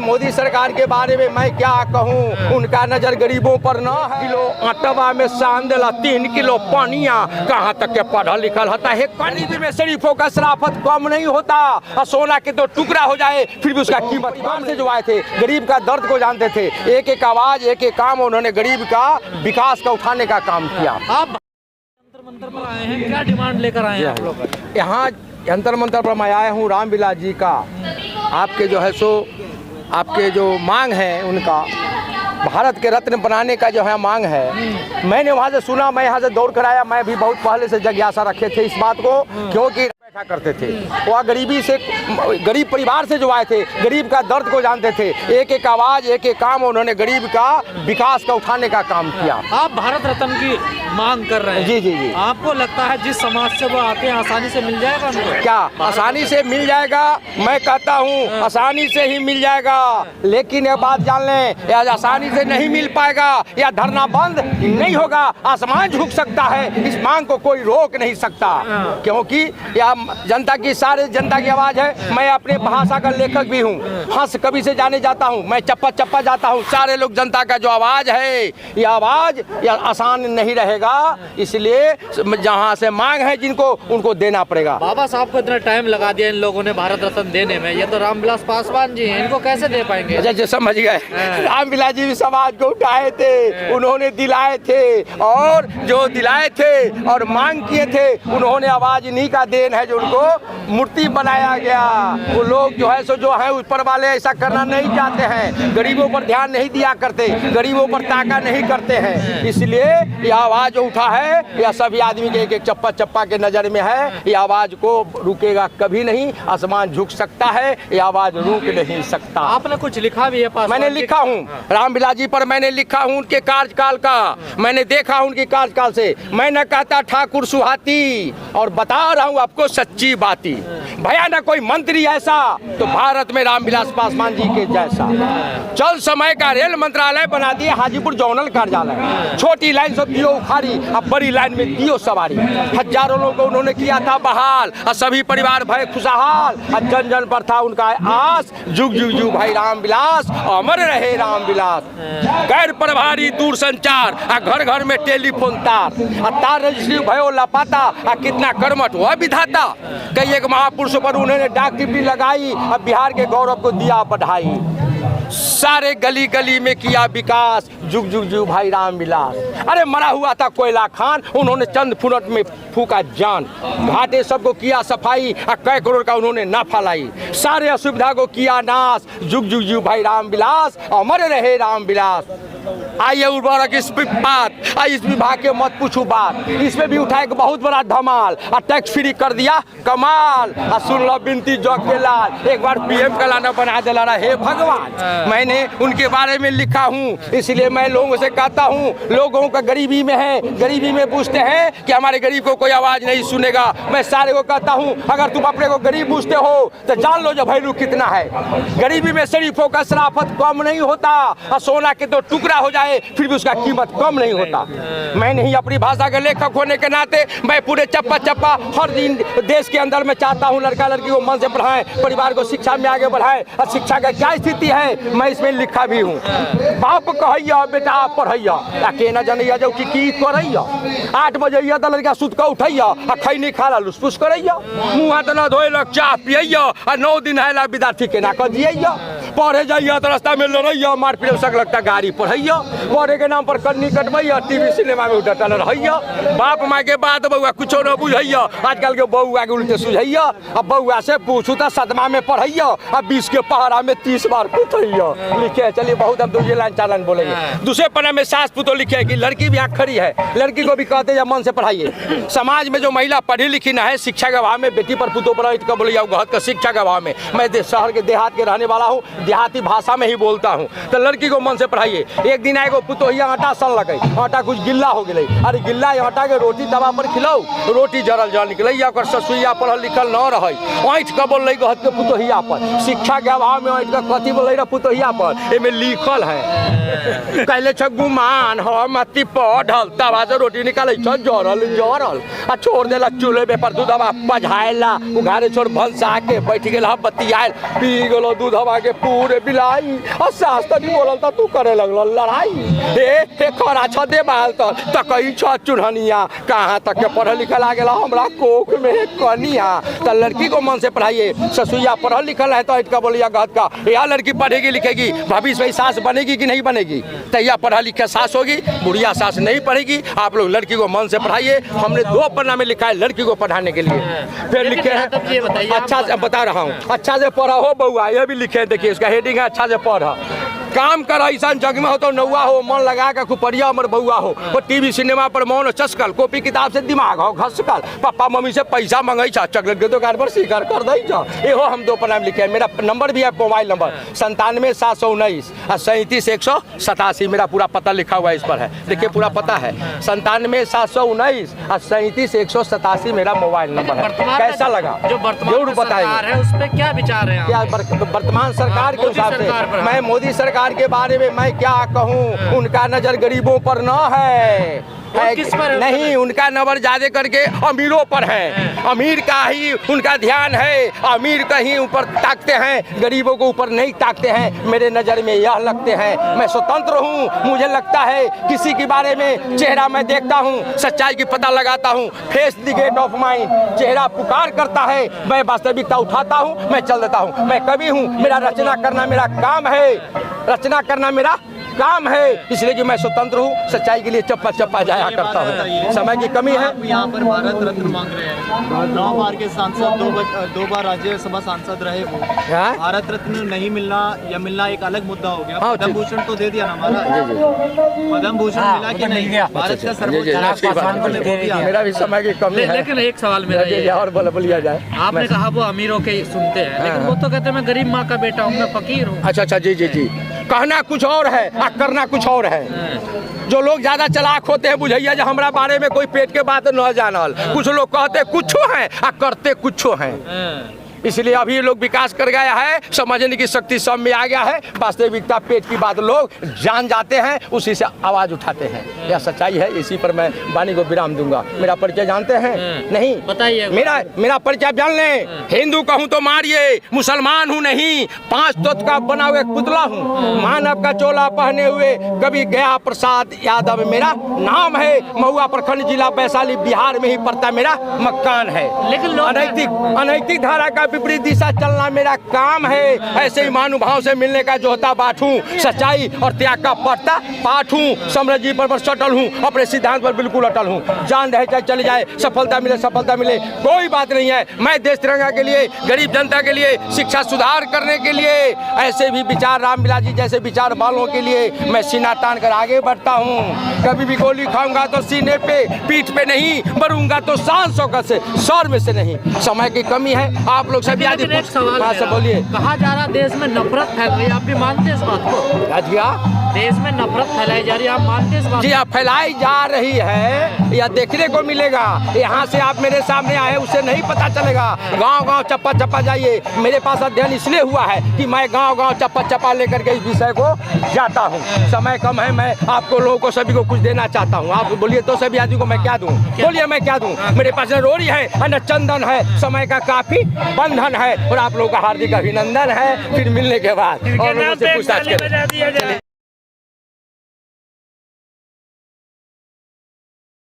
मोदी सरकार के बारे में मैं क्या कहूँ, उनका नजर गरीबों पर न है। किलो आटवा में सान देला 3 किलो पानिया, कहाँ तक के पढ़ल लिखल होता है। गरीबी में शरीफों का शराफत कम नहीं होता, और सोना के तो टुकड़ा हो जाए फिर भी उसका कीमत कम से जो आए थे, गरीब का दर्द को जानते थे। एक एक आवाज एक एक काम उन्होंने गरीब का विकास का उठाने का काम किया। आप जंतर मंतर पर आए हैं, क्या डिमांड लेकर आए हैं आप लोग? यहाँ जंतर मंतर पर मैं आया हूँ रामविलास जी का, आपके जो है सो आपके जो मांग है उनका भारत के रत्न बनाने का जो है मांग है। मैंने वहाँ से सुना, मैं यहाँ से दौड़ कर आया। मैं भी बहुत पहले से जिज्ञासा रखे थे इस बात को, क्योंकि बैठा करते थे वह गरीबी से, गरीब परिवार से जो आए थे, गरीब का दर्द को जानते थे। एक एक आवाज एक एक काम उन्होंने गरीब का विकास का उठाने का काम किया। आप भारत रत्न की मांग कर रहे हैं? जी जी जी। आपको लगता है जिस समाज से वो आते हैं आसानी से मिल जाएगा उनको? क्या आसानी से मिल जाएगा? मैं कहता हूँ आसानी से ही मिल जाएगा, लेकिन ये बात जान लें, या आसानी से नहीं मिल पाएगा या धरना बंद नहीं होगा। आसमान झुक सकता है, इस मांग को कोई रोक नहीं सकता, क्योंकि यह जनता की, सारे जनता की आवाज है। मैं अपने भाषा का लेखक भी हूँ, हंस कवि से जाने जाता हूँ, मैं चप्पा चप्पा जाता हूँ। सारे लोग जनता का जो आवाज है, यह आवाज यह आसान नहीं रहेगा, इसलिए जहाँ से मांग है जिनको, उनको देना पड़ेगा। बाबा साहब को इतना टाइम लगा दिया इन लोगों ने भारत रत्न देने में, ये तो रामविलास पासवान जी हैं, इनको कैसे दे पाएंगे? अच्छा समझ गए, रामविलास जी भी समाज को उठाए थे, उन्होंने दिलाए थे, और जो दिलाए थे और मांग किए थे, उन्होंने आवाज इन्हीं का देन है जो उनको मूर्ति बनाया गया। वो लोग जो है सो जो है ऊपर वाले ऐसा करना नहीं चाहते हैं, गरीबों पर ध्यान नहीं दिया करते, गरीबों पर ताका नहीं करते हैं, इसलिए यह आवाज जो उठा है यह सभी आदमी के एक एक चप्पा चप्पा के नजर में है। यह आवाज को रुकेगा कभी नहीं, आसमान झुक सकता है, यह आवाज रुक नहीं सकता। आपने कुछ लिखा भी है? मैंने लिखा हूँ रामविलास जी पर, मैंने लिखा हूँ उनके कार्यकाल का, मैंने देखा उनके कार्यकाल से। मैं न कहता ठाकुर सुहाती, और बता रहा हूँ आपको सच्ची बाती, भया न कोई मंत्री ऐसा तो भारत में रामविलास पासवान जी के जैसा। चल समय का रेल मंत्रालय बना दिए हाजीपुर जोनल कार्यालय, छोटी लाइन से दियो उखाड़ी, अब बड़ी लाइन में दियो सवारी। हजारों लोगों को उन्होंने किया था बहाल, और सभी परिवार भय खुशहाल, और जन जन पर था उनका आस, जुग जुग जुग भाई रामविलास, अमर रहे रामविलास। गैर प्रभारी दूर संचार, घर घर में टेलीफोन तार, तार रजिस्ट्री भयो लापाता, कितना कर्मठ हुआ विधाता। कई एक महापुरुष पर उन्होंने डाक टिप्पणी लगाई, अब बिहार के गौरव को दिया बढ़ाई। सारे गली गली में किया विकास, जुग जुग जुग भाई रामविलास। अरे मरा हुआ था कोयला खान, उन्होंने चंद फुनट में फूका जान। घाटे सबको किया सफाई, कई करोड़ का उन्होंने नाफा लाई। सारे असुविधा को किया नाश, जुग जुग जुग भाई रामविलास, अमर रहे रामविलास। आइए उर्वरक इस बात, इस विभाग के मत पूछू बात, इसमें भी उठाए बहुत बड़ा धमाल, टैक्स फ्री कर दिया कमाल। सुन लो बिनती जग के लाल, एक बार पीएम का लाना बना दिला रहा हे भगवान। मैंने उनके बारे में लिखा हूँ, इसलिए मैं लोगों से कहता हूँ, लोगों का गरीबी में है, गरीबी में पूछते हैं कि हमारे गरीब को कोई आवाज नहीं सुनेगा। मैं सारे को कहता हूँ, अगर तुम अपने को गरीब पूछते हो तो जान लो जो वैल्यू कितना है। गरीबी में शरीफों का शराफत कम नहीं होता, और सोना के तो टुकड़ा हो जाए फिर भी उसका कीमत कम नहीं होता। मैं नहीं, अपनी भाषा के लेखक होने के नाते मैं पूरे चप्पा चप्पा हर दिन देश के अंदर में चाहता हूँ लड़का लड़की को मन से पढ़ाएं, परिवार को शिक्षा में आगे बढ़ाएं, और शिक्षा का क्या स्थिति है मैं इसमें लिखा भी हूँ। बाप कहैया बेटा पढ़ैया, केना जनैया जो की करैया, 8 बजे तो लड़का सुत के उठैया, खै नहीं खा लुसफुस करैया, मुँह हाथ न धोएलक चाह पियैया, 9 दिन है विद्यार्थी के ना कजिया। पढ़े जाइए तो रास्ता में लड़ैया, मार पीट सक लगता गाड़ी पढ़ैया, पढ़े के नाम पर कन्नी कटबैया, टीवी सिनेमा में उठल रहैया। बाप माँ के बात बउआ कुछो न बुझैया, आजकल के बउआ के उल्टे सुझैया। अब बउआ से पूछू तो 7वां में पढ़ैया, अब 20 के पहरा में 30 बार पूछैया। लिखे चलिए बहुत, हम दूसरे लाइन 4 लाइन बोलेंगे। दूसरे पन्ने में सास पुतो लिखे कि लड़की भी यहाँ खड़ी है, लड़की को भी कहते हैं मन से पढ़ाइए। समाज में जो महिला पढ़ी लिखी ना है, शिक्षा के अभाव में बेटी पर पुतो पर बोलिए का शिक्षा के अभाव में, मैं शहर के देहात के रहने वाला हूँ, देहाती भाषा में ही बोलता हूँ, तो लड़की को मन से पढ़ाइए। एक दिन आएगो पुतोहिया आटा सन लगे, आटा कुछ गिल्ला हो गई, अरे गिल्ला आटा के रोटी तवा पर खिलाओ, रोटी जरल जल निकले, ससुइया पढ़ल लिखल न रहे, ऐठ के बोल रही के पुतोहिया पर, शिक्षा के अभाव में ऐठ के कथी बोल रही पुतोहिया पर, एमे लिखल है कहले छ गुमान हम अति पढ़ल तवा से रोटी निकाले जरल जरल, आ छोड़ देला चूल्हे पर दूधवा पझाएला, उघारे छोड़ भंसा के बैठ गेल बतियाल, पी गेलो दूधवा के रे बिलाई और सास तो नहीं बोलल तो तू करे लगल लड़ाई हे खरा छ दे बाल तो कई छ चुनहनिया कहाँ तक के पढ़ल लिखल आ गेला हमरा कोख में कनिया तो लड़की को मन से पढ़ाइए ससुइया पढ़ल लिखल है तो इटका बोलिया गहत का या लड़की पढ़ेगी लिखेगी भविष्य में सास बनेगी कि नहीं बनेगी तैया पढ़ा लिखा सास होगी बुढ़िया सास नहीं पढ़ेगी आप लोग लड़की को मन से पढ़ाइए हमने 2 पन्ना में लिखा है लड़की को पढ़ाने के लिए फिर लिखे हैं अच्छा से बता रहा हूँ अच्छा से पढ़ा हो बउआ ये भी लिखे देखिए इसका हेडिंग है अच्छा से पढ़ा काम कर ऐसा जग में हो तो नौआ हो मन लगा के खुपरिया अमर बउआ हो वो टीवी सिनेमा पर मौन चस्कल कॉपी किताब से दिमाग हो घसकल पापा मम्मी से पैसा मंगई छा चॉकलेट के दुकान पर शिकार कर दई छा एहो हम 2 पन्ना में लिखे मेरा नंबर भी है मोबाइल नंबर 97 719 37 187 मेरा पूरा पता लिखा हुआ इस पर है देखिए पूरा पता है 97 719 37 187 मेरा मोबाइल नंबर है कैसा लगा जो वर्तमान सरकार है उस पर क्या विचार है क्या वर्तमान सरकार के हिसाब से मैं मोदी सरकार के बारे में मैं क्या कहूँ उनका नजर गरीबों पर न है किस पर नहीं उनका नजर ज्यादा करके अमीरों पर है अमीर का ही उनका ध्यान है अमीर का ही ऊपर ताकते हैं गरीबों को ऊपर नहीं ताकते हैं मेरे नज़र में यह लगते हैं मैं स्वतंत्र हूँ मुझे लगता है किसी के बारे में चेहरा मैं देखता हूँ सच्चाई की पता लगाता हूँ face the gate of mind चेहरा पुकार करता है मैं वास्तविकता उठाता हूँ मैं चल देता हूँ मैं कवि हूँ मेरा रचना करना मेरा काम है रचना करना मेरा काम है इसलिए कि मैं स्वतंत्र हूँ सच्चाई के लिए चप्पा चप्पा जाया करता हूँ समय की कमी है यहाँ पर भारत रत्न मांग रहे हैं 9 बार के सांसद 2 बार राज्यसभा सांसद रहे वो भारत रत्न नहीं मिलना या मिलना एक अलग मुद्दा हो गया पद्म भूषण तो दे दिया ना हमारा पद्म भूषण मिला कि नहीं भारत का सर्वोच्च मेरा भी समय की कमी है लेकिन एक सवाल मेरा ये और बोलिया जाए आपने कहा वो अमीरों के सुनते हैं लेकिन वो तो कहते हैं मैं गरीब माँ का बेटा हूँ मैं फकीर हूँ अच्छा जी कहना कुछ और है और करना कुछ और है जो लोग ज्यादा चालाक होते हैं बुझैया जो हमारा बारे में कोई पेट के बात न जानल कुछ लोग कहते कुछो हैं और करते कुछो हैं इसलिए अभी लोग विकास कर गया है समझने की शक्ति सब में आ गया है वास्तविकता पेट की बात लोग जान जाते हैं उसी से आवाज उठाते हैं यह सच्चाई है इसी पर मैं वाणी को विराम दूंगा मेरा परिचय जानते हैं नहीं बताइए मेरा परिचय जान लें हिंदू कहूँ तो मारिए मुसलमान हूँ नहीं 5 तत्व का बना हुआ पुतला हूँ मानव का चोला पहने हुए कभी गया प्रसाद यादव मेरा नाम है महुआ प्रखंड जिला वैशाली बिहार में ही पड़ता मेरा मकान है लेकिन अनैतिक धारा का विपरीत दिशा चलना मेरा काम है ऐसे ही महानुभाव से मिलने का जो होता बाट हूँ सच्चाई और त्याग का पढ़ता पाठ हूँ समृद्धि पर सटल हूँ अपने सिद्धांत पर बिल्कुल अटल हूँ जान रहे चाहे चले जाए सफलता मिले कोई बात नहीं है मैं देश तिरंगा के लिए गरीब जनता के लिए शिक्षा सुधार करने के लिए ऐसे भी विचार रामविलास जी जैसे विचार वालों के लिए मैं सीना तान कर आगे बढ़ता हूँ कभी भी गोली खाऊंगा तो सीने पे पीठ पे नहीं मरूंगा तो शान शौकत से सौर में से नहीं समय की कमी है आप लोग सभी आदि एक सवाल से बोलिए कहा जा रहा देश में नफरत फैल रही है आप भी मानते हैं इस बात को देश में नफरत फैलाई जा रही है आप मानते हैं इस बात जी हाँ फैलाई जा रही है या देखने को मिलेगा यहाँ से आप मेरे सामने आए उससे नहीं पता चलेगा गांव चप्पा जाइए मेरे पास अध्ययन इसलिए हुआ है कि मैं गांव चप्पा लेकर के इस विषय को जाता हूँ समय कम है मैं आपको लोगों को सभी को कुछ देना चाहता हूँ आप बोलिए तो सभी आदमी को मैं क्या दूँ बोलिए मैं क्या दूँ मेरे पास न रोड़ी है न चंदन है समय का काफी बंधन है और आप लोगों का हार्दिक अभिनंदन है फिर मिलने के बाद और लोगों से पूछताछ करें